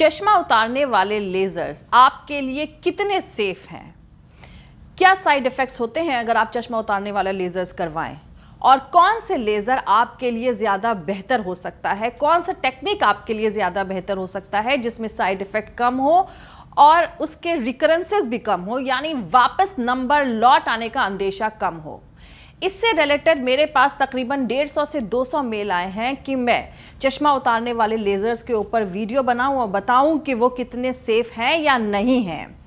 चश्मा उतारने वाले लेजर्स आपके लिए कितने सेफ हैं? क्या साइड इफेक्ट्स होते हैं अगर आप चश्मा उतारने वाला लेजर्स करवाएं? और कौन से लेजर आपके लिए ज्यादा बेहतर हो सकता है? कौन सा टेक्निक आपके लिए ज्यादा बेहतर हो सकता है जिसमें साइड इफेक्ट कम हो और उसके रिकरेंसेस भी कम हो, यानी वापस नंबर लौट आने का अंदेशा कम हो? इससे रिलेटेड मेरे पास तकरीबन 150 से 200 मेल आए हैं कि मैं चश्मा उतारने वाले लेजर्स के ऊपर वीडियो बनाऊं और बताऊं कि वो कितने सेफ हैं या नहीं हैं।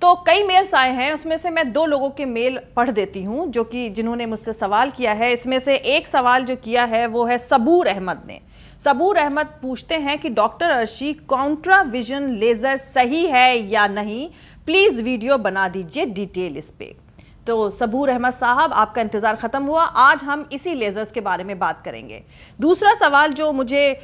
तो कई मेल्स आए हैं, उसमें से मैं 2 लोगों के मेल पढ़ देती हूं जो कि जिन्होंने मुझसे सवाल किया है। इसमें से एक सवाल जो किया है वो है सबूर अहमद ने। सबूर अहमद पूछते हैं कि doctor Arshi, contoura vision laser सही है या नहीं? प्लीज वीडियो बना दीजिए डिटेल इस पे। तो सबूर अहमद साहब, आपका इंतज़ार ख़त्म हुआ, आज हम इसी लेज़र्स के बारे में बात करेंगे। दूसरा सवाल जो मुझे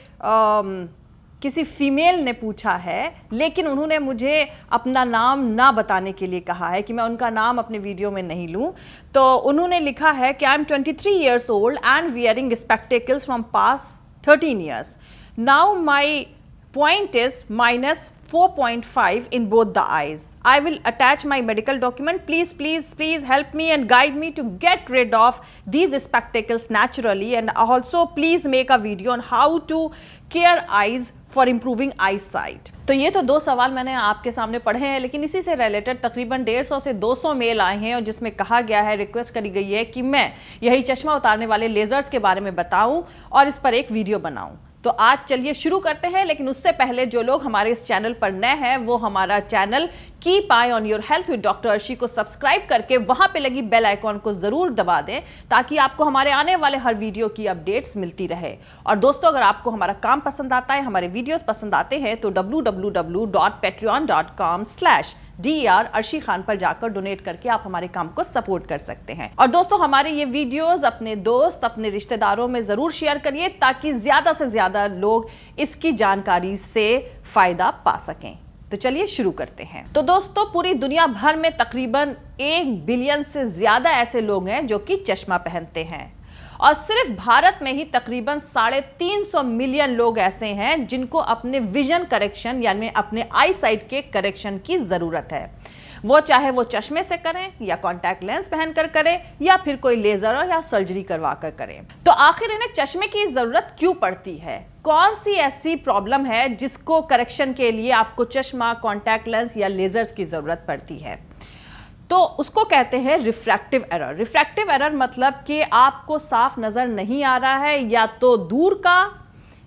किसी फीमेल ने पूछा है, लेकिन उन्होंने मुझे अपना नाम ना बताने के लिए कहा है कि मैं उनका नाम अपने वीडियो में नहीं लूं। तो उन्होंने लिखा है कि I am 23 years old and wearing spectacles from past 13 years. Now my point is minus 4.5 in both the eyes. I will attach my medical document. Please help me and guide me to get rid of these spectacles naturally, and also please make a video on how to care eyes for improving eyesight. तो ये तो 2 सवाल मैंने आपके सामने पढ़े हैं, लेकिन इसी से रिलेटेड तकरीबन 150 से 200 मेल आए हैं और जिसमें कहा गया है, रिक्वेस्ट करी गई है कि मैं यही चश्मा उतारने वाले लेजर्स के बारे में बताऊं और इस पर एक वीडियो बनाऊं। तो आज चलिए शुरू करते हैं, लेकिन उससे पहले जो लोग हमारे इस चैनल पर नए हैं वो हमारा channel keep I on your health with doctor Arshi को सब्सक्राइब करके वहां पे लगी बेल आइकॉन को जरूर दबा दें ताकि आपको हमारे आने वाले हर वीडियो की अपडेट्स मिलती रहे। और दोस्तों, अगर आपको हमारा काम पसंद आता है, हमारे वीडियोस पसंद आते हैं तो www.patreon.com/DER अर्शी खान पर जाकर डोनेट करके आप हमारे काम को सपोर्ट कर सकते हैं। और दोस्तों, हमारे ये वीडियोस अपने दोस्त, अपने रिश्तेदारों में जरूर शेयर करिए ताकि ज्यादा से ज्यादा लोग इसकी जानकारी से फायदा पा सकें। तो चलिए शुरू करते हैं। तो दोस्तों, पूरी दुनिया भर में तकरीबन 1 बिलियन से ज्यादा ऐसे लोग हैं जो कि चश्मा पहनते हैं और सिर्फ भारत में ही तकरीबन 350 मिलियन लोग ऐसे हैं जिनको अपने विजन करेक्शन यानी अपने आई साइट के करेक्शन की जरूरत है। वो चाहे वो चश्मे से करें या कॉन्टैक्ट लेंस पहनकर करें या फिर कोई लेजर या सर्जरी करवा कर करें। तो आखिर इन्हें चश्मे की जरूरत क्यों पड़ती है? कौन सी ऐसी प्रॉब्लम है जिसको करेक्शन के लिए आपको चश्मा, कॉन्टैक्ट लेंस या लेजर्स की जरूरत पड़ती है? तो उसको कहते हैं रिफ्रैक्टिव एरर। रिफ्रैक्टिव एरर मतलब कि आपको साफ नजर नहीं आ रहा है, या तो दूर का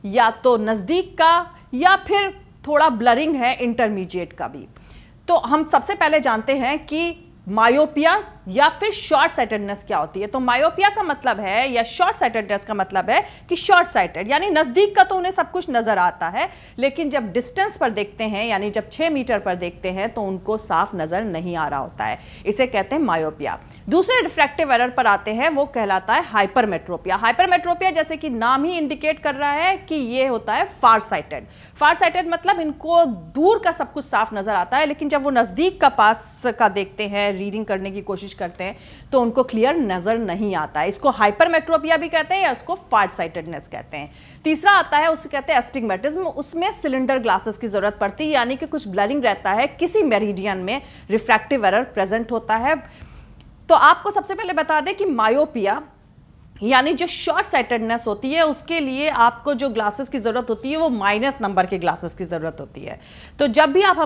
या तो नजदीक का या फिर थोड़ा ब्लरिंग है, इंटरमीडिएट का भी। तो हम सबसे पहले जानते हैं कि मायोपिया या फिर शॉर्ट साइटेडनेस क्या होती है। तो मायोपिया का मतलब है या शॉर्ट साइटेडनेस का मतलब है कि शॉर्ट साइटेड यानी नजदीक का तो उन्हें सब कुछ नजर आता है, लेकिन जब डिस्टेंस पर देखते हैं यानी जब 6 मीटर पर देखते हैं तो उनको साफ नजर नहीं आ रहा होता है। इसे कहते हैं मायोपिया। दूसरे रिफ्रैक्टिव एरर पर आते हैं, वो कहलाता है हाइपरमेट्रोपिया। हाइपरमेट्रोपिया जैसे कि नाम ही इंडिकेट कर रहा है कि ये होता है फार साइटेड। फार साइटेड मतलब इनको दूर का सब कुछ साफ नजर आता है, लेकिन जब वो नजदीक का पास का देखते हैं, रीडिंग करने की कोशिश करते हैं तो उनको क्लियर नजर नहीं आता है। इसको हाइपरमेट्रोपिया भी कहते हैं या इसको फार साइटेडनेस कहते हैं। तीसरा आता है, उसे कहते हैं एस्टिग्मेटिज्म। उसमें सिलेंडर ग्लासेस की जरूरत पड़ती है, यानी कि कुछ ब्लरिंग रहता है, किसी मेरिडियन में रिफ्रैक्टिव एरर प्रेजेंट होता है। तो आपको सबसे पहले बता दें कि मायोपिया यानी जो शॉर्ट साइटेडनेस होती है उसके लिए आपको जो ग्लासेस की जरूरत होती है वो माइनस नंबर के ग्लासेस की जरूरत होती है। तो जब भी आप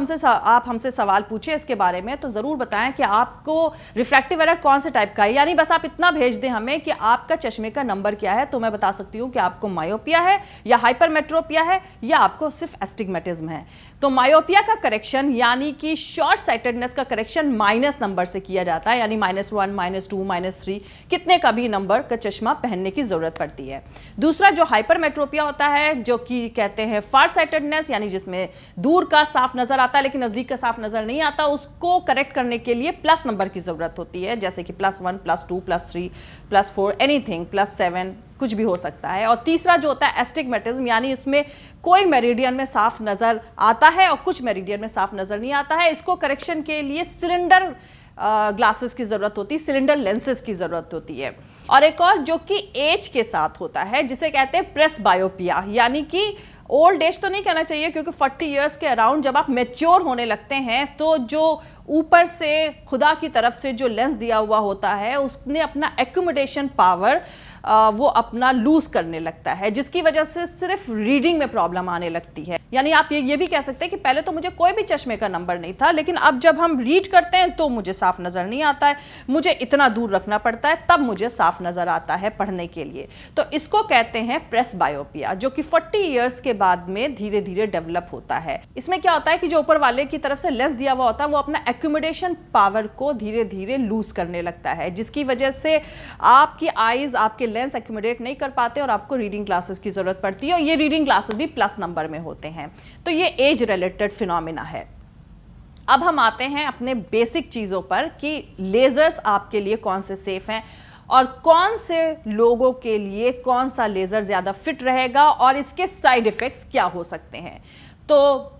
हमसे सवाल पूछें इसके बारे में तो जरूर बताएं कि आपको रिफ्रैक्टिव एरर कौन से टाइप का है, यानी बस आप इतना भेज दें हमें कि आपका चश्मे का नंबर क्या है, तो मैं बता सकती हूं कि आपको मायोपिया है या हाइपरमेट्रोपिया है या आपको सिर्फ एस्टिग्मेटिज्म है। तो मायोपिया का करेक्शन यानी कि शॉर्ट साइटेडनेस का करेक्शन माइनस नंबर से किया जाता है, यानी -1, -2, -3 कितने का भी नंबर का चश्मा पहनने की जरूरत पड़ती है। दूसरा जो हाइपरमेट्रोपिया होता है, जो कि कहते हैं फार साइटेडनेस, यानी जिसमें दूर का साफ नजर आता है लेकिन नजदीक का साफ नजर नहीं आता, उसको करेक्ट करने के लिए प्लस नंबर की जरूरत होती है, जैसे कि +1, +2, +3, +4, एनीथिंग, +7 कुछ भी हो सकता है। और तीसरा जो होता है एस्टिग्मेटिज्म, यानी इसमें कोई मेरिडियन में साफ नजर आता है और कुछ मेरिडियन में साफ नजर नहीं आता है। इसको करेक्शन के लिए सिलेंडर ग्लासेस की जरूरत होती है, सिलेंडर लेंसेज की जरूरत होती है। और एक और जो कि एज के साथ होता है जिसे कहते हैं प्रेस बायोपिया, यानी कि ओल्ड एज तो नहीं कहना चाहिए, क्योंकि 40 इयर्स के अराउंड जब आप मैच्योर होने लगते हैं तो जो ऊपर से खुदा की तरफ से जो लेंस दिया हुआ होता है उसने अपना एक्यूमुलेशन पावर वो अपना लूज करने लगता है, जिसकी वजह से सिर्फ रीडिंग में प्रॉब्लम आने लगती है। यानी आप ये भी कह सकते हैं कि पहले तो मुझे कोई भी चश्मे का नंबर नहीं था, लेकिन अब जब हम रीड करते हैं तो मुझे साफ नजर नहीं आता है, मुझे इतना दूर रखना पड़ता है तब मुझे साफ नजर आता है पढ़ने के लिए। तो इसको कहते हैं प्रेसबायोपिया, जो कि 40 इयर्स के बाद में धीरे धीरे डेवलप होता है। इसमें क्या होता है कि जो ऊपर वाले की तरफ से लेंस दिया हुआ होता है वो अपना एक्यूमुलेशन पावर को धीरे धीरे लूज करने लगता है, जिसकी वजह से आपकी आईज आपके लेंस एक्यूमुलेट नहीं कर पाते और आपको रीडिंग ग्लासेस की जरूरत पड़ती है, और ये रीडिंग ग्लासेस भी प्लस नंबर में होते हैं। तो ये एज रिलेटेड फिनोमिना है। अब हम आते हैं अपने बेसिक चीजों पर कि लेजर्स आपके लिए कौन से सेफ हैं और कौन से लोगों के लिए कौन सा लेजर ज्यादा फिट रहेगा और इसके साइड इफेक्ट्स क्या हो सकते हैं। तो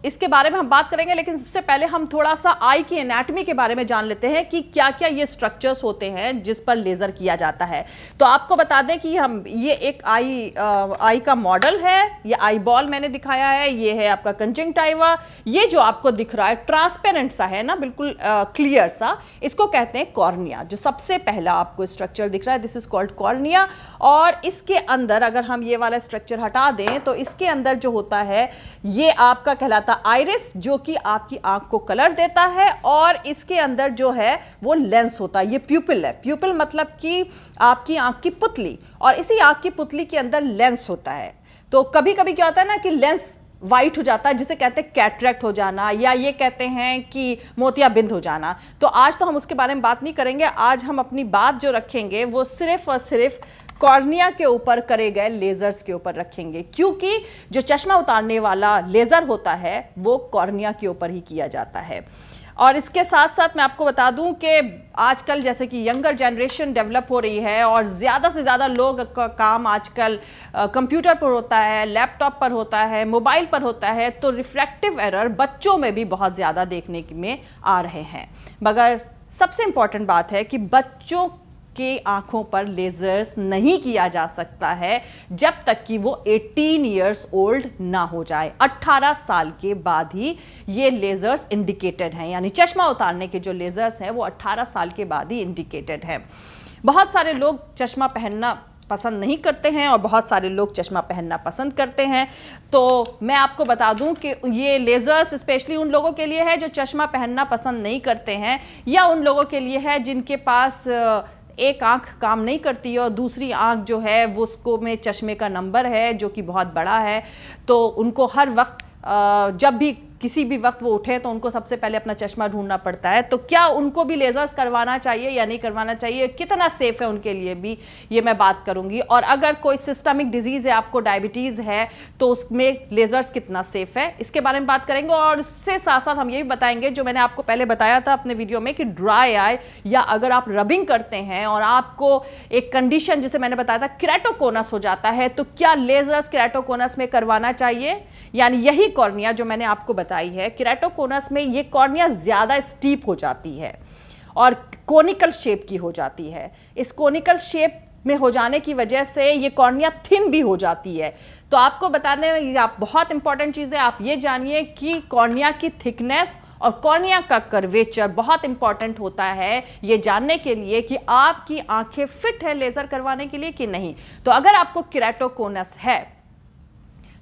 इसके बारे में हम बात करेंगे, लेकिन उससे पहले हम थोड़ा सा आई की एनाटॉमी के बारे में जान लेते हैं कि क्या क्या ये स्ट्रक्चर्स होते हैं जिस पर लेजर किया जाता है। तो आपको बता दें कि हम ये एक आई का मॉडल है, ये आई बॉल मैंने दिखाया है, ये है आपका कंजंक्टिवा। ये जो आपको दिख रहा है ट्रांसपेरेंट सा है ना, बिल्कुल क्लियर सा, इसको कहते हैं कॉर्निया। जो सबसे पहला आपको स्ट्रक्चर दिख रहा है दिस इज कॉल्ड कॉर्निया। और इसके अंदर अगर हम ये वाला स्ट्रक्चर हटा दें तो इसके अंदर जो होता है ये आपका कहलाता आइरिस, जो कि आपकी आंख को कलर देता है, और इसके अंदर जो है वो लेंस होता है। ये प्यूपिल है, प्यूपिल मतलब कि आपकी आंख की पुतली, और इसी आंख की पुतली के अंदर लेंस होता है। तो कभी कभी क्या होता है ना कि लेंस वाइट हो जाता है, जिसे कहते हैं कैटरेक्ट हो जाना, या ये कहते हैं कि मोतियाबिंद हो जाना। तो आज तो हम उसके बारे में बात नहीं करेंगे। आज हम अपनी बात जो रखेंगे वो सिर्फ और सिर्फ कॉर्निया के ऊपर करे गए लेजर्स के ऊपर रखेंगे, क्योंकि जो चश्मा उतारने वाला लेजर होता है वो कॉर्निया के ऊपर ही किया जाता है। और इसके साथ साथ मैं आपको बता दूं कि आजकल जैसे कि यंगर जनरेशन डेवलप हो रही है और ज़्यादा से ज़्यादा लोग का काम आजकल कंप्यूटर पर होता है, लैपटॉप पर होता है, मोबाइल पर होता है, तो रिफ्रैक्टिव एरर बच्चों में भी बहुत ज़्यादा देखने में आ रहे हैं। मगर सबसे इम्पॉर्टेंट बात है कि बच्चों के आंखों पर लेजर्स नहीं किया जा सकता है जब तक कि वो 18 इयर्स ओल्ड ना हो जाए। 18 साल के बाद ही ये लेजर्स इंडिकेटेड हैं, यानी चश्मा उतारने के जो लेजर्स हैं वो 18 साल के बाद ही इंडिकेटेड हैं। बहुत सारे लोग चश्मा पहनना पसंद नहीं करते हैं और बहुत सारे लोग चश्मा पहनना पसंद करते हैं। तो मैं आपको बता दूं कि ये लेजर्स स्पेशली उन लोगों के लिए है जो चश्मा पहनना पसंद नहीं करते हैं, या उन लोगों के लिए है जिनके पास एक आंख काम नहीं करती है और दूसरी आंख जो है वो उसको में चश्मे का नंबर है जो कि बहुत बड़ा है। तो उनको हर वक्त जब भी किसी भी वक्त वो उठे तो उनको सबसे पहले अपना चश्मा ढूंढना पड़ता है। तो क्या उनको भी लेजर्स करवाना चाहिए या नहीं करवाना चाहिए, कितना सेफ है उनके लिए भी, ये मैं बात करूंगी। और अगर कोई सिस्टमिक डिजीज है, आपको डायबिटीज है, तो उसमें लेजर्स कितना सेफ है इसके बारे में बात करेंगे। और इससे साथ साथ हम ये भी बताएंगे जो मैंने आपको पहले बताया था अपने वीडियो में कि ड्राई आई या अगर आप रबिंग करते हैं और आपको एक कंडीशन जिसे मैंने बताया था केराटोकोनस हो जाता है, तो क्या लेजर्स केराटोकोनस में करवाना चाहिए। यानी यही कॉर्निया जो मैंने आपको बताई है, केराटोकोनस में ये कॉर्निया ज्यादा स्टीप हो जाती है और कोनिकल शेप की हो जाती है। इस कोनिकल शेप में हो जाने की वजह से ये कॉर्निया थिन भी हो जाती है। तो आपको बताने में आप बहुत इंपॉर्टेंट चीज है, आप ये जानिए कि कॉर्निया की थिकनेस और कॉर्निया का कर्वेचर बहुत इंपॉर्टेंट होता है ये जानने के लिए कि आपकी आंखें फिट है लेजर करवाने के लिए कि नहीं। तो अगर आपको केराटोकोनस है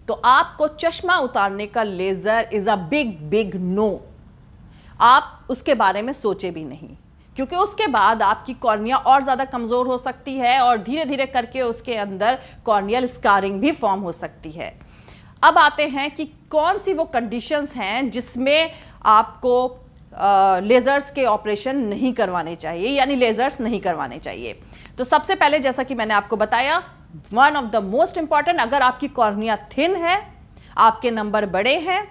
तो आपको चश्मा उतारने का laser is a big no. आप उसके बारे में सोचे भी नहीं, क्योंकि उसके बाद आपकी कॉर्निया और ज्यादा कमजोर हो सकती है और धीरे धीरे करके उसके अंदर कॉर्नियल स्कारिंग भी फॉर्म हो सकती है। अब आते हैं कि कौन सी वो कंडीशंस हैं जिसमें आपको लेजर्स के ऑपरेशन नहीं करवाने चाहिए, यानी लेजर्स नहीं करवाने चाहिए। तो सबसे पहले जैसा कि मैंने आपको बताया, one of the most important, अगर आपकी कॉर्निया थिन है, आपके नंबर बड़े हैं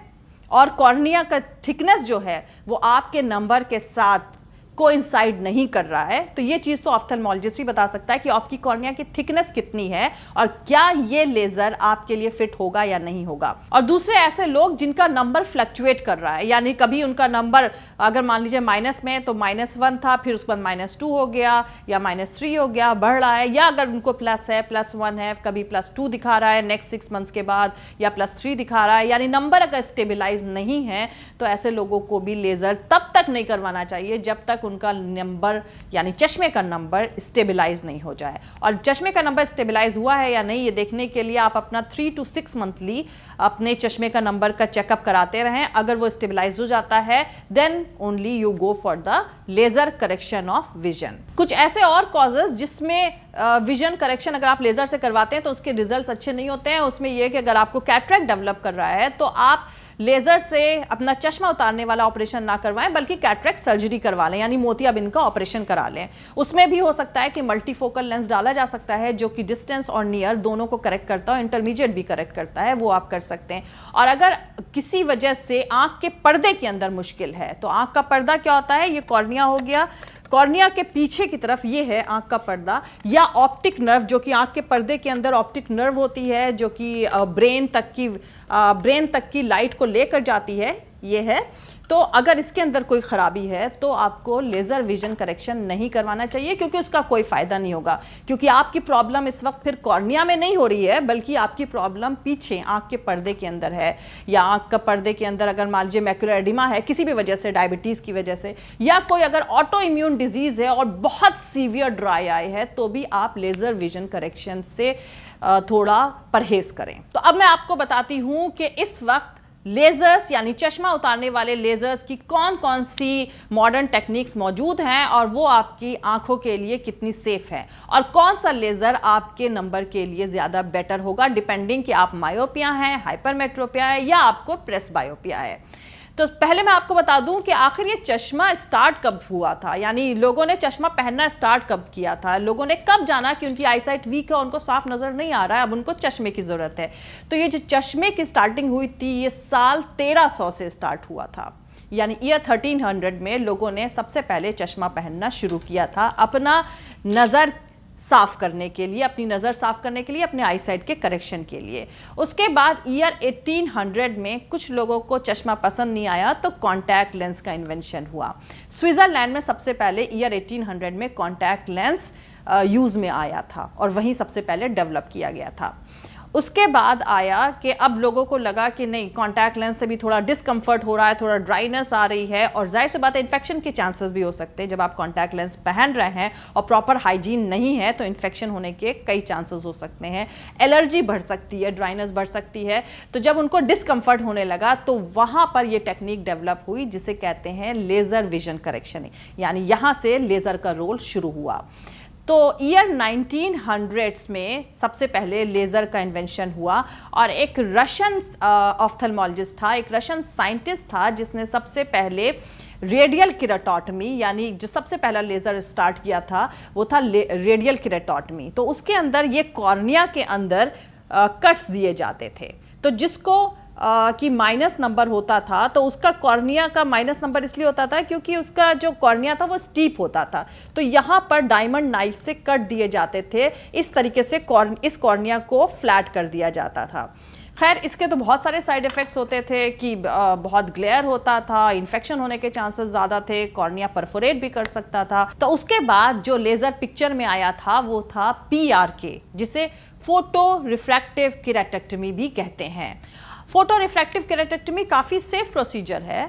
और कॉर्निया का थिकनेस जो है वो आपके नंबर के साथ कोइंसाइड नहीं कर रहा है। तो ये चीज तो ऑप्थेल्मोलॉजिस्ट ही बता सकता है कि आपकी कॉर्निया की थिकनेस कितनी है और क्या ये लेजर आपके लिए फिट होगा या नहीं होगा। और दूसरे ऐसे लोग जिनका नंबर फ्लक्चुएट कर रहा है, यानी कभी उनका नंबर अगर मान लीजिए माइनस में तो -1 था, फिर उसके बाद -2 हो गया या -3 हो गया, बढ़ रहा है, या अगर उनको प्लस है, +1 है, कभी +2 दिखा रहा है नेक्स्ट 6 मंथ्स के बाद, या +3 दिखा रहा है, यानी नंबर अगर स्टेबलाइज नहीं है, तो ऐसे लोगों को भी लेजर तब तक नहीं करवाना चाहिए जब तक उनका नंबर यानी चश्मे का नंबर स्टेबलाइज नहीं हो जाए। और चश्मे का नंबर स्टेबलाइज हुआ है या नहीं ये देखने के लिए आप अपना 3 to 6 मंथली अपने चश्मे का नंबर का चेकअप कराते रहें। अगर वो स्टेबलाइज हो जाता है then only you go for the laser correction of vision. कुछ ऐसे और कॉजेज जिसमें विजन करेक्शन अगर आप लेजर से करवाते हैं तो उसके रिजल्ट्स अच्छे नहीं होते हैं। उसमें यह कि अगर आपको कैटरेक्ट डेवलप कर रहा है तो आप लेजर से अपना चश्मा उतारने वाला ऑपरेशन ना करवाएं, बल्कि कैटरेक्ट सर्जरी करवा लें, यानी मोतियाबिंद का ऑपरेशन करा लें। उसमें भी हो सकता है कि मल्टीफोकल लेंस डाला जा सकता है जो कि डिस्टेंस और नियर दोनों को करेक्ट करता है, इंटरमीडिएट भी करेक्ट करता है, वो आप कर सकते हैं। और अगर किसी वजह से आंख के पर्दे के अंदर मुश्किल है, तो आंख का पर्दा क्या होता है, ये कॉर्निया हो गया, कॉर्निया के पीछे की तरफ ये है आंख का पर्दा, या ऑप्टिक नर्व जो कि आंख के पर्दे के अंदर ऑप्टिक नर्व होती है जो कि ब्रेन तक की लाइट को लेकर जाती है, ये है। तो अगर इसके अंदर कोई खराबी है तो आपको लेजर विजन करेक्शन नहीं करवाना चाहिए, क्योंकि उसका कोई फायदा नहीं होगा, क्योंकि आपकी प्रॉब्लम इस वक्त फिर कॉर्निया में नहीं हो रही है, बल्कि आपकी प्रॉब्लम पीछे आंख के पर्दे के अंदर है। या आंख का पर्दे के अंदर अगर मान लीजिए मैक्युलर एडिमा है किसी भी वजह से, डायबिटीज की वजह से, या कोई अगर ऑटो इम्यून डिजीज है और बहुत सीवियर ड्राई आई है, तो भी आप लेजर विजन करेक्शन से थोड़ा परहेज करें। तो अब मैं आपको बताती हूं कि इस वक्त लेजर्स यानी चश्मा उतारने वाले लेजर्स की कौन कौन सी मॉडर्न टेक्निक्स मौजूद हैं और वो आपकी आंखों के लिए कितनी सेफ है, और कौन सा लेजर आपके नंबर के लिए ज्यादा बेटर होगा, डिपेंडिंग कि आप मायोपिया हैं, हाइपरमेट्रोपिया है, या आपको प्रेसबायोपिया है। तो पहले मैं आपको बता दूं कि आखिर ये चश्मा स्टार्ट कब हुआ था, यानी लोगों ने चश्मा पहनना स्टार्ट कब किया था, लोगों ने कब जाना कि उनकी आईसाइट वीक है, उनको साफ नजर नहीं आ रहा है, अब उनको चश्मे की जरूरत है। तो ये जो चश्मे की स्टार्टिंग हुई थी ये साल 1300 से स्टार्ट हुआ था, यानी ईयर 1300 में लोगों ने सबसे पहले चश्मा पहनना शुरू किया था अपना नजर साफ करने के लिए, अपनी नज़र साफ करने के लिए, अपने आईसाइट के करेक्शन के लिए। उसके बाद ईयर 1800 में कुछ लोगों को चश्मा पसंद नहीं आया तो कॉन्टैक्ट लेंस का इन्वेंशन हुआ। स्विट्जरलैंड में सबसे पहले ईयर 1800 में कॉन्टैक्ट लेंस यूज़ में आया था और वहीं सबसे पहले डेवलप किया गया था। उसके बाद आया कि अब लोगों को लगा कि नहीं, कॉन्टैक्ट लेंस से भी थोड़ा डिस्कम्फर्ट हो रहा है, थोड़ा ड्राइनेस आ रही है, और जाहिर सी बात है इन्फेक्शन के चांसेस भी हो सकते हैं। जब आप कॉन्टैक्ट लेंस पहन रहे हैं और प्रॉपर हाइजीन नहीं है तो इन्फेक्शन होने के कई चांसेस हो सकते हैं, एलर्जी बढ़ सकती है, ड्राइनेस बढ़ सकती है। तो जब उनको डिस्कम्फर्ट होने लगा तो वहाँ पर ये टेक्निक डेवलप हुई जिसे कहते हैं लेज़र विजन करेक्शन, यानी यहाँ से लेज़र का रोल शुरू हुआ। तो ईयर 1900s में सबसे पहले लेज़र का इन्वेंशन हुआ और एक रशियन ऑप्थेल्मोलॉजिस्ट था, एक रशियन साइंटिस्ट था जिसने सबसे पहले रेडियल किरेटोटमी, यानी जो सबसे पहला लेज़र स्टार्ट किया था वो था रेडियल किरेटोटमी। तो उसके अंदर ये कॉर्निया के अंदर कट्स दिए जाते थे, तो जिसको कि माइनस नंबर होता था, तो उसका कॉर्निया का माइनस नंबर इसलिए होता था क्योंकि उसका जो कॉर्निया था वो स्टीप होता था। तो यहाँ पर डायमंड नाइफ से कट दिए जाते थे, इस तरीके से इस कॉर्निया को फ्लैट कर दिया जाता था। खैर, इसके तो बहुत सारे साइड इफ़ेक्ट्स होते थे कि बहुत ग्लेयर होता था, इन्फेक्शन होने के चांसेस ज़्यादा थे, कॉर्निया परफोरेट भी कर सकता था। तो उसके बाद जो लेज़र पिक्चर में आया था वो था PRK, जिसे फोटो रिफ्रैक्टिव केराटेक्टमी भी कहते हैं। फोटो रिफ्रैक्टिव केराटेक्टमी काफ़ी सेफ प्रोसीजर है,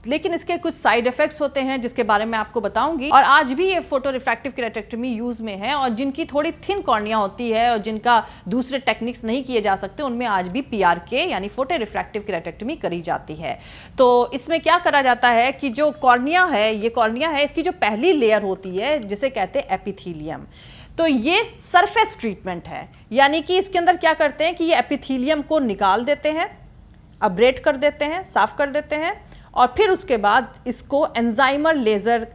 लेकिन इसके कुछ साइड इफ़ेक्ट्स होते हैं जिसके बारे में आपको बताऊंगी। और आज भी ये फोटो रिफ्रैक्टिव केराटेक्टमी यूज़ में है, और जिनकी थोड़ी थिन कॉर्निया होती है और जिनका दूसरे टेक्निक्स नहीं किए जा सकते उनमें आज भी PRK यानी फोटो रिफ्रैक्टिव केराटेक्टमी करी जाती है। तो इसमें क्या करा जाता है कि जो कॉर्निया है, ये कॉर्निया है, इसकी जो पहली लेयर होती है जिसे कहते हैं एपिथीलियम, तो ये सरफेस ट्रीटमेंट है, यानी कि इसके अंदर क्या करते हैं कि ये एपिथीलियम को निकाल देते हैं, अब्रेट कर देते हैं, साफ कर देते हैं, और फिर उसके बाद इसको एंजाइमर लेज़र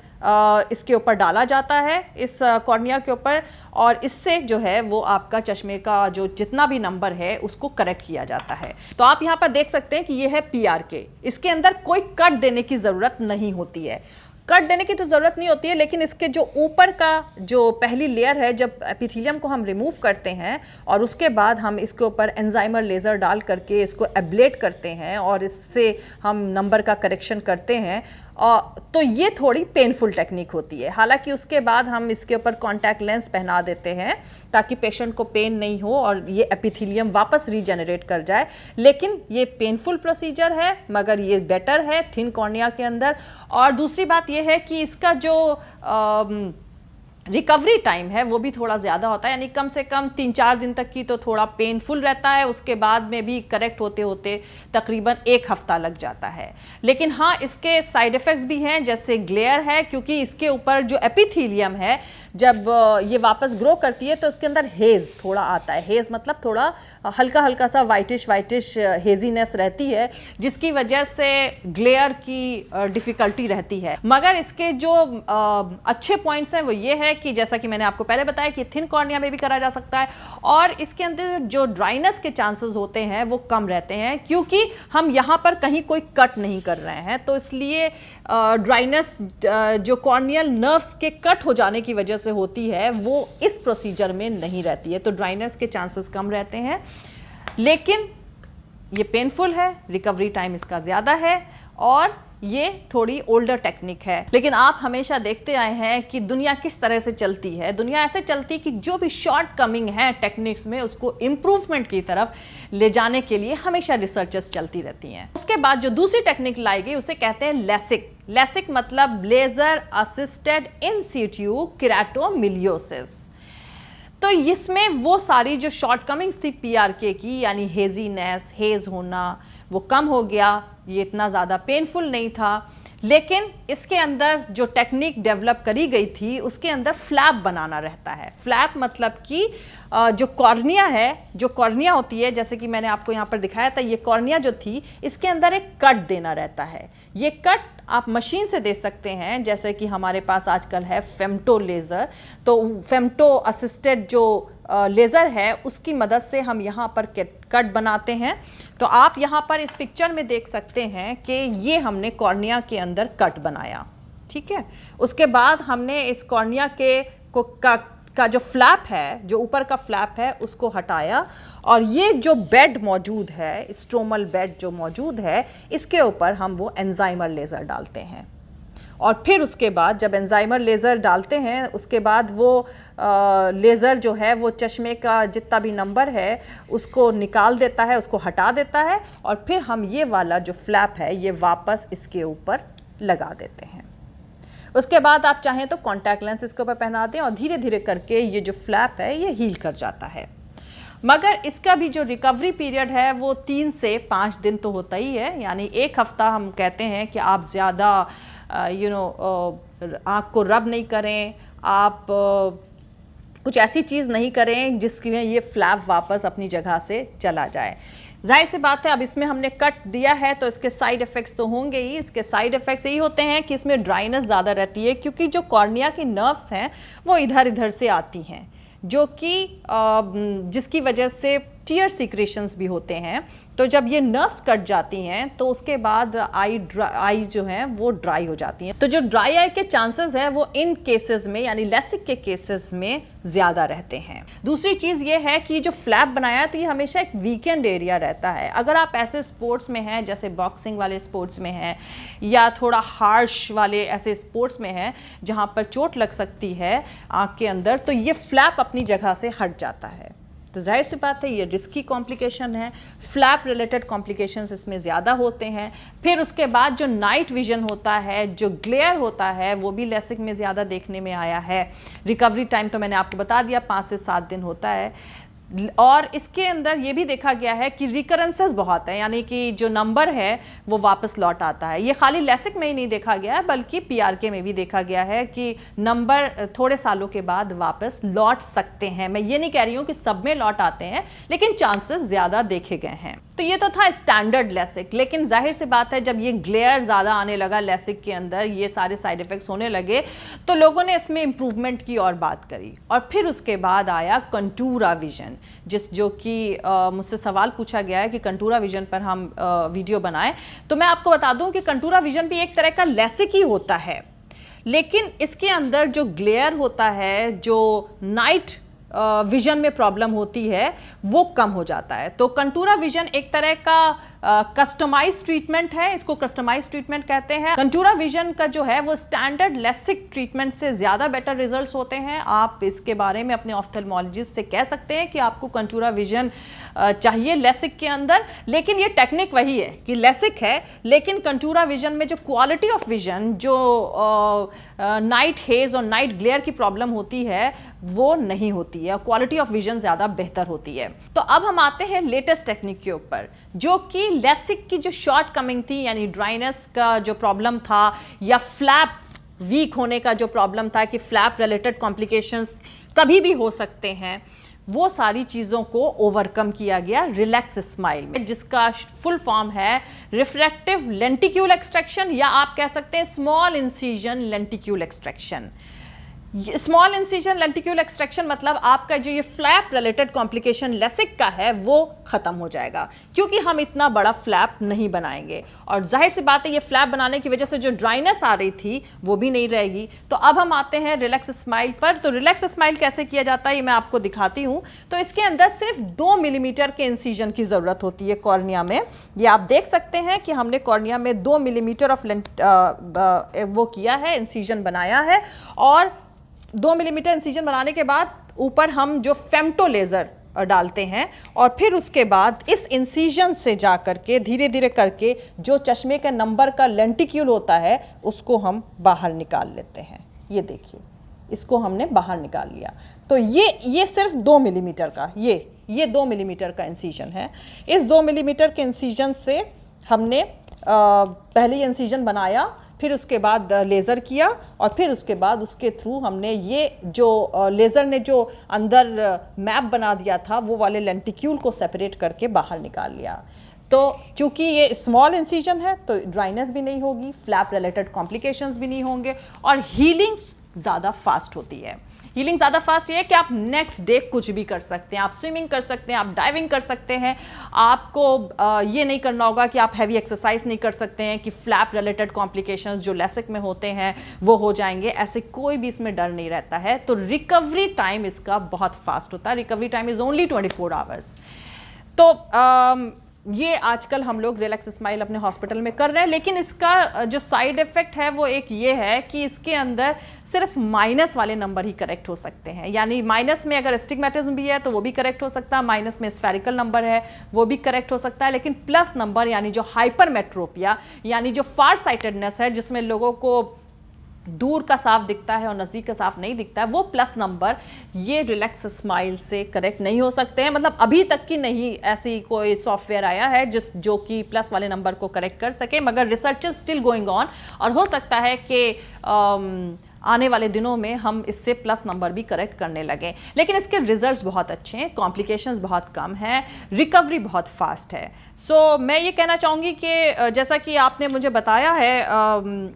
इसके ऊपर डाला जाता है, इस कॉर्निया के ऊपर, और इससे जो है वो आपका चश्मे का जो जितना भी नंबर है उसको करेक्ट किया जाता है। तो आप यहाँ पर देख सकते हैं कि ये है PRK, इसके अंदर कोई कट देने की ज़रूरत नहीं होती है। कट देने की तो ज़रूरत नहीं होती है, लेकिन इसके जो ऊपर का जो पहली लेयर है, जब एपिथेलियम को हम रिमूव करते हैं और उसके बाद हम इसके ऊपर एंजाइमर लेज़र डाल करके इसको एब्लेट करते हैं और इससे हम नंबर का करेक्शन करते हैं, तो ये थोड़ी पेनफुल टेक्निक होती है। हालांकि उसके बाद हम इसके ऊपर कॉन्टैक्ट लेंस पहना देते हैं ताकि पेशेंट को पेन नहीं हो और ये एपिथेलियम वापस रीजनरेट कर जाए। लेकिन ये पेनफुल प्रोसीजर है, मगर ये बेटर है थिन कॉर्निया के अंदर। और दूसरी बात ये है कि इसका जो रिकवरी टाइम है वो भी थोड़ा ज़्यादा होता है, यानी कम से कम 3-4 दिन तक की तो थोड़ा पेनफुल रहता है, उसके बाद में भी करेक्ट होते होते तकरीबन 1 हफ्ता लग जाता है। लेकिन हाँ, इसके साइड इफ़ेक्ट्स भी हैं, जैसे ग्लेयर है, क्योंकि इसके ऊपर जो एपिथेलियम है जब ये वापस ग्रो करती है तो उसके अंदर हेज़ थोड़ा आता है। हेज़ मतलब थोड़ा हल्का हल्का सा वाइटिश हेजीनेस रहती है, जिसकी वजह से ग्लेयर की डिफ़िकल्टी रहती है। मगर इसके जो अच्छे पॉइंट्स हैं वो ये है कि जैसा कि मैंने आपको पहले बताया कि थिन कॉर्निया में भी करा जा सकता है, और इसके अंदर जो ड्राइनेस के चांसेस होते हैं वो कम रहते हैं, क्योंकि हम यहाँ पर कहीं कोई कट नहीं कर रहे हैं। तो इसलिए ड्राइनेस जो कॉर्नियल नर्व्स के कट हो जाने की वजह से होती है वो इस प्रोसीजर में नहीं रहती है, तो ड्राइनेस के चांसेस कम रहते हैं। लेकिन ये पेनफुल है, रिकवरी टाइम इसका ज़्यादा है, और ये थोड़ी ओल्डर टेक्निक है। लेकिन आप हमेशा देखते आए हैं कि दुनिया किस तरह से चलती है। दुनिया ऐसे चलती है कि जो भी शॉर्ट कमिंग है टेक्निक्स में, उसको इम्प्रूवमेंट की तरफ ले जाने के लिए हमेशा रिसर्चेस चलती रहती हैं। उसके बाद जो दूसरी टेक्निक लाई गई उसे कहते हैं लेसिक। लेसिक मतलब लेजर असिस्टेड इन सिटू केराटोमिलियोसिस। तो इसमें वो सारी जो शॉर्टकमिंग्स थी पीआरके की, यानी हेजीनेस, हेज होना, वो कम हो गया। ये इतना ज़्यादा पेनफुल नहीं था। लेकिन इसके अंदर जो टेक्निक डेवलप करी गई थी उसके अंदर फ्लैप बनाना रहता है। फ्लैप मतलब कि जो कॉर्निया है, जो कॉर्निया होती है, जैसे कि मैंने आपको यहाँ पर दिखाया था, ये कॉर्निया जो थी इसके अंदर एक कट देना रहता है। ये कट आप मशीन से दे सकते हैं, जैसे कि हमारे पास आजकल है फेमटो लेज़र। तो फेमटो असिस्टेड जो लेज़र है उसकी मदद से हम यहाँ पर कट बनाते हैं। तो आप यहाँ पर इस पिक्चर में देख सकते हैं कि ये हमने कॉर्निया के अंदर कट बनाया, ठीक है। उसके बाद हमने इस कॉर्निया का जो फ्लैप है, जो ऊपर का फ्लैप है, उसको हटाया, और ये जो बेड मौजूद है, स्ट्रोमल बेड जो मौजूद है, इसके ऊपर हम वो एंजाइमर लेज़र डालते हैं। और फिर उसके बाद जब एंजाइमर लेज़र डालते हैं, उसके बाद वो लेज़र जो है वो चश्मे का जितना भी नंबर है उसको निकाल देता है, उसको हटा देता है, और फिर हम ये वाला जो फ्लैप है ये वापस इसके ऊपर लगा देते हैं। उसके बाद आप चाहें तो कॉन्टैक्ट लेंस इसके ऊपर पहना दें, और धीरे धीरे करके ये जो फ्लैप है ये हील कर जाता है। मगर इसका भी जो रिकवरी पीरियड है वो 3 से 5 दिन तो होता ही है, यानी 1 हफ्ता हम कहते हैं कि आप ज़्यादा आँख को रब नहीं करें, आप कुछ ऐसी चीज़ नहीं करें जिसके लिए ये फ्लैप वापस अपनी जगह से चला जाए। जाहिर सी बात है, अब इसमें हमने कट दिया है तो इसके साइड इफ़ेक्ट्स तो होंगे ही। इसके साइड इफ़ेक्ट्स यही होते हैं कि इसमें ड्राइनेस ज़्यादा रहती है, क्योंकि जो कॉर्निया की नर्व्स हैं वो इधर इधर से आती हैं, जो कि जिसकी वजह से टीयर सीक्रेशंस भी होते हैं। तो जब ये नर्व्स कट जाती हैं तो उसके बाद आई जो हैं वो ड्राई हो जाती हैं। तो जो ड्राई आई के चांसेस है वो इन केसेस में, यानी लेसिक के केसेस में ज़्यादा रहते हैं। दूसरी चीज़ ये है कि जो फ्लैप बनाया है तो ये हमेशा एक वीकेंड एरिया रहता है। अगर आप ऐसे स्पोर्ट्स में हैं, जैसे बॉक्सिंग वाले स्पोर्ट्स में हैं, या थोड़ा हार्श वाले ऐसे स्पोर्ट्स में हैं जहाँ पर चोट लग सकती है आँख के अंदर, तो ये फ्लैप अपनी जगह से हट जाता है। तो जाहिर सी बात है ये रिस्की कॉम्प्लिकेशन है। फ्लैप रिलेटेड कॉम्प्लिकेशंस इसमें ज़्यादा होते हैं। फिर उसके बाद जो नाइट विजन होता है, जो ग्लेयर होता है, वो भी लेसिक में ज़्यादा देखने में आया है। रिकवरी टाइम तो मैंने आपको बता दिया 5 से 7 दिन होता है। और इसके अंदर ये भी देखा गया है कि रिकरेंसेस बहुत है, यानी कि जो नंबर है वो वापस लौट आता है। ये खाली लेसिक में ही नहीं देखा गया है, बल्कि पीआरके में भी देखा गया है कि नंबर थोड़े सालों के बाद वापस लौट सकते हैं। मैं ये नहीं कह रही हूँ कि सब में लौट आते हैं, लेकिन चांसेस ज़्यादा देखे गए हैं। तो ये तो था स्टैंडर्ड लेसिक। लेकिन जाहिर सी बात है, जब ये ग्लेयर ज़्यादा आने लगा लेसिक के अंदर, ये सारे साइड इफ़ेक्ट्स होने लगे, तो लोगों ने इसमें इम्प्रूवमेंट की और बात करी। और फिर उसके बाद आया कंटूरा विजन, जो कि मुझसे सवाल पूछा गया है कि कंटूरा विजन पर हम वीडियो बनाएं। तो मैं आपको बता दूं कि कंटूरा विजन भी एक तरह का लेसिक ही होता है। लेकिन इसके अंदर जो ग्लेयर होता है, जो नाइट विजन में प्रॉब्लम होती है, वो कम हो जाता है। तो कंटूरा विजन एक तरह का कस्टमाइज ट्रीटमेंट है, इसको कस्टमाइज ट्रीटमेंट कहते हैं। कंटूरा विजन का जो है वो स्टैंडर्ड लेसिक ट्रीटमेंट से ज़्यादा बेटर रिजल्ट्स होते हैं। आप इसके बारे में अपने ऑफ्थेल्मोलॉजिस्ट से कह सकते हैं कि आपको कंटूरा विजन चाहिए लेसिक के अंदर, लेकिन ये टेक्निक वही है कि लेसिक है, लेकिन कंटूरा विजन में जो क्वालिटी ऑफ विजन, जो नाइट हेज और नाइट ग्लेयर की प्रॉब्लम होती है, वो नहीं होती है, क्वालिटी ऑफ विजन ज़्यादा बेहतर होती है। तो अब हम आते हैं लेटेस्ट टेक्निक के ऊपर, जो कि लेसिक की जो शॉर्ट कमिंग थी, यानी ड्राइनेस का जो प्रॉब्लम था या फ्लैप वीक होने का जो प्रॉब्लम था कि फ्लैप रिलेटेड कॉम्प्लिकेशंस कभी भी हो सकते हैं, वो सारी चीज़ों को ओवरकम किया गया रिलैक्स स्माइल में, जिसका फुल फॉर्म है रिफ्रैक्टिव लेंटिक्यूल एक्सट्रैक्शन, या आप कह सकते हैं small incision lenticule extraction. Small incision lenticule extraction मतलब आपका जो ये फ्लैप रिलेटेड कॉम्प्लिकेशन लेसिक का है वो खत्म हो जाएगा, क्योंकि हम इतना बड़ा फ्लैप नहीं बनाएंगे, और जाहिर सी बात है ये फ्लैप बनाने की वजह से जो ड्राइनेस आ रही थी वो भी नहीं रहेगी। तो अब हम आते हैं रिलैक्स स्माइल पर। तो रिलैक्स स्माइल कैसे किया जाता है ये मैं आपको दिखाती हूँ। तो इसके अंदर सिर्फ 2 मिलीमीटर के इंसिजन की ज़रूरत होती है कॉर्निया में। ये आप देख सकते हैं कि हमने कॉर्निया में 2 मिलीमीटर ऑफ वो किया है, इंसिजन बनाया है, और 2 मिलीमीटर इंसिजन बनाने के बाद ऊपर हम जो फेम्टो लेज़र डालते हैं, और फिर उसके बाद इस इंसिजन से जा करके धीरे धीरे करके जो चश्मे के नंबर का लेंटिक्यूल होता है उसको हम बाहर निकाल लेते हैं। ये देखिए, इसको हमने बाहर निकाल लिया। तो ये सिर्फ 2 मिलीमीटर का ये 2 मिलीमीटर का इंसिजन है। इस 2 मिलीमीटर के इंसिजन से हमने पहले इंसिजन बनाया, फिर उसके बाद लेज़र किया, और फिर उसके बाद उसके थ्रू हमने ये जो लेज़र ने जो अंदर मैप बना दिया था वो वाले लेंटिक्यूल को सेपरेट करके बाहर निकाल लिया। तो चूंकि ये स्मॉल इंसिजन है तो ड्राइनेस भी नहीं होगी, फ्लैप रिलेटेड कॉम्प्लिकेशंस भी नहीं होंगे, और हीलिंग ज़्यादा फास्ट होती है। हीलिंग ज़्यादा फास्ट ये है कि आप नेक्स्ट डे कुछ भी कर सकते हैं, आप स्विमिंग कर सकते हैं, आप डाइविंग कर सकते हैं। आपको ये नहीं करना होगा कि आप हैवी एक्सरसाइज नहीं कर सकते हैं कि फ्लैप रिलेटेड कॉम्प्लिकेशंस जो लेसिक में होते हैं वो हो जाएंगे, ऐसे कोई भी इसमें डर नहीं रहता है। तो रिकवरी टाइम इसका बहुत फास्ट होता है। Recovery time is only 24 hours. तो ये आजकल हम लोग रिलैक्स स्माइल अपने हॉस्पिटल में कर रहे हैं, लेकिन इसका जो साइड इफ़ेक्ट है वो एक ये है कि इसके अंदर सिर्फ माइनस वाले नंबर ही करेक्ट हो सकते हैं। यानी माइनस में अगर एस्टिग्मेटिज्म भी है तो वो भी करेक्ट हो सकता है, माइनस में स्फेरिकल नंबर है वो भी करेक्ट हो सकता है, लेकिन प्लस नंबर यानी जो हाइपरमेट्रोपिया यानी जो फार साइटेडनेस है, जिसमें लोगों को दूर का साफ दिखता है और नज़दीक का साफ नहीं दिखता है, वो प्लस नंबर ये रिलैक्स स्माइल से करेक्ट नहीं हो सकते हैं। मतलब अभी तक की नहीं ऐसी कोई सॉफ्टवेयर आया है जो कि प्लस वाले नंबर को करेक्ट कर सके, मगर रिसर्च स्टिल गोइंग ऑन, और हो सकता है कि आने वाले दिनों में हम इससे प्लस नंबर भी करेक्ट करने लगे। लेकिन इसके रिजल्ट्स बहुत अच्छे हैं, कॉम्प्लिकेशंस बहुत कम हैं, रिकवरी बहुत फास्ट है। सो मैं ये कहना चाहूँगी कि जैसा कि आपने मुझे बताया है,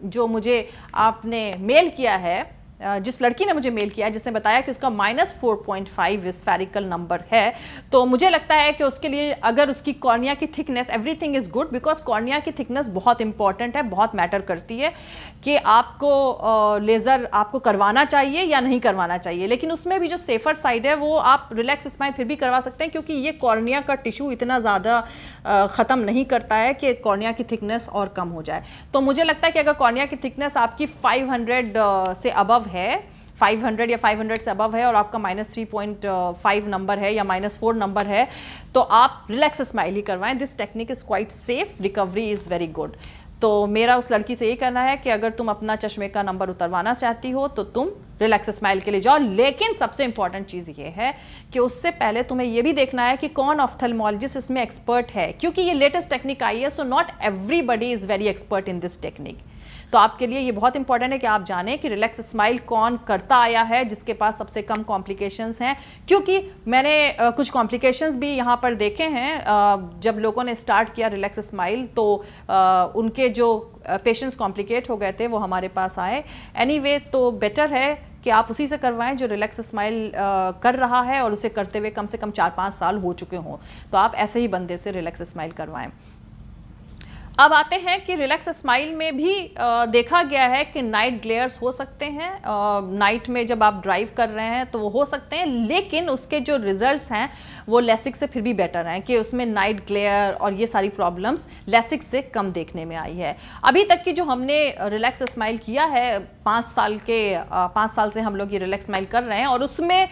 जो मुझे आपने मेल किया है, जिस लड़की ने मुझे मेल किया है, जिसने बताया कि उसका -4.5 स्फेरिकल नंबर है, तो मुझे लगता है कि उसके लिए अगर उसकी कॉर्निया की thickness, everything is good, because cornea की थिकनेस बहुत इंपॉर्टेंट है, बहुत मैटर करती है कि आपको लेज़र आपको करवाना चाहिए या नहीं करवाना चाहिए। लेकिन उसमें भी जो सेफर साइड है वो आप रिलैक्स स्माइल फिर भी करवा सकते हैं, क्योंकि ये कॉर्निया का टिश्यू इतना ज़्यादा ख़त्म नहीं करता है कि कॉर्निया की थिकनेस और कम हो जाए। तो मुझे लगता है कि अगर कॉर्निया की थिकनेस आपकी 500 से अबव है, 500 या 500 से अबव है, और आपका -3.5 नंबर है या -4 नंबर है, तो आप रिलैक्स स्माइल ही करवाएं। This technique is quite safe, recovery is very good. तो मेरा उस लड़की से ये कहना है कि अगर तुम अपना चश्मे का नंबर उतरवाना चाहती हो तो तुम रिलैक्स स्माइल के लिए जाओ। लेकिन सबसे इंपॉर्टेंट चीज़ ये है कि उससे पहले तुम्हें ये भी देखना है कि कौन ऑफ्थेल्मोलॉजिस्ट इसमें एक्सपर्ट है, क्योंकि ये लेटेस्ट टेक्निक आई है, so not everybody is very expert in this technique. तो आपके लिए ये बहुत इंपॉर्टेंट है कि आप जानें कि रिलैक्स स्माइल कौन करता आया है, जिसके पास सबसे कम कॉम्प्लिकेशंस हैं। क्योंकि मैंने कुछ कॉम्प्लिकेशंस भी यहाँ पर देखे हैं, जब लोगों ने स्टार्ट किया रिलैक्स स्माइल तो उनके जो पेशेंट्स कॉम्प्लिकेट हो गए थे वो हमारे पास आए। एनीवे, तो बेटर है कि आप उसी से करवाएं जो रिलैक्स स्माइल कर रहा है और उसे करते हुए कम से कम 4-5 साल हो चुके हों। तो आप ऐसे ही बंदे से रिलैक्स स्माइल करवाएं। अब आते हैं कि रिलैक्स स्माइल में भी देखा गया है कि नाइट ग्लेयर्स हो सकते हैं। नाइट में जब आप ड्राइव कर रहे हैं तो वो हो सकते हैं, लेकिन उसके जो रिजल्ट्स हैं वो लेसिक से फिर भी बेटर हैं, कि उसमें नाइट ग्लेयर और ये सारी प्रॉब्लम्स लेसिक से कम देखने में आई है। अभी तक की जो हमने रिलैक्स स्माइल किया है 5 साल से हम लोग ये रिलैक्स स्माइल कर रहे हैं, और उसमें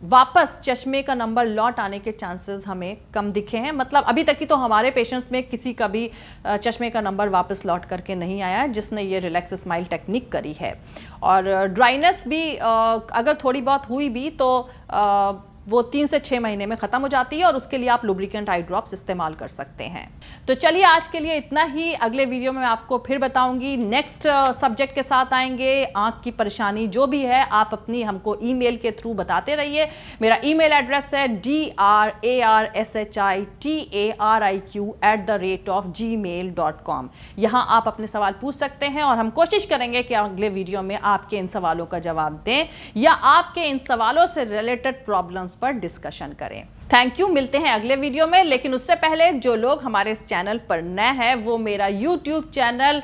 वापस चश्मे का नंबर लौट आने के चांसेस हमें कम दिखे हैं। मतलब अभी तक की तो हमारे पेशेंट्स में किसी का भी चश्मे का नंबर वापस लौट करके नहीं आया है जिसने ये रिलैक्स स्माइल टेक्निक करी है। और ड्राइनेस भी अगर थोड़ी बहुत हुई भी तो वो 3 से 6 महीने में ख़त्म हो जाती है, और उसके लिए आप लुब्रिकेंट आई ड्रॉप्स इस्तेमाल कर सकते हैं। तो चलिए आज के लिए इतना ही। अगले वीडियो में मैं आपको फिर बताऊंगी, नेक्स्ट सब्जेक्ट के साथ आएंगे। आंख की परेशानी जो भी है आप अपनी हमको ईमेल के थ्रू बताते रहिए। मेरा ईमेल एड्रेस है drarshitariq@gmail.com। यहाँ आप अपने सवाल पूछ सकते हैं और हम कोशिश करेंगे कि अगले वीडियो में आपके इन सवालों का जवाब दें या आपके इन सवालों से रिलेटेड प्रॉब्लम्स पर डिस्कशन करें। थैंक यू, मिलते हैं अगले वीडियो में। लेकिन उससे पहले जो लोग हमारे इस चैनल पर नए हैं वो मेरा YouTube channel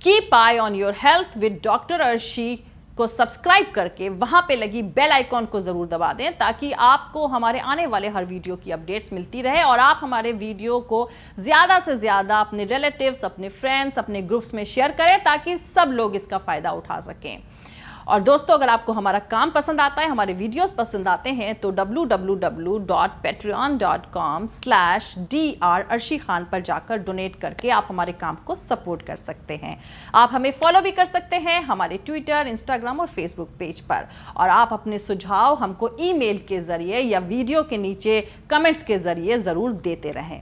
keep I on your health with doctor Arshi को सब्सक्राइब करके वहां पे लगी बेल आइकॉन को जरूर दबा दें, ताकि आपको हमारे आने वाले हर वीडियो की अपडेट्स मिलती रहे और आप हमारे वीडियो को ज्यादा से ज्यादा अपने रिलेटिव्स, अपने फ्रेंड्स, अपने ग्रुप्स में शेयर करें ताकि सब लोग इसका फायदा उठा सकें। और दोस्तों, अगर आपको हमारा काम पसंद आता है, हमारे वीडियोस पसंद आते हैं तो www.patreon.com/Dr अर्शी खान पर जाकर डोनेट करके आप हमारे काम को सपोर्ट कर सकते हैं। आप हमें फॉलो भी कर सकते हैं हमारे ट्विटर, इंस्टाग्राम और फेसबुक पेज पर। और आप अपने सुझाव हमको ईमेल के जरिए या वीडियो के नीचे कमेंट्स के जरिए ज़रूर देते रहें।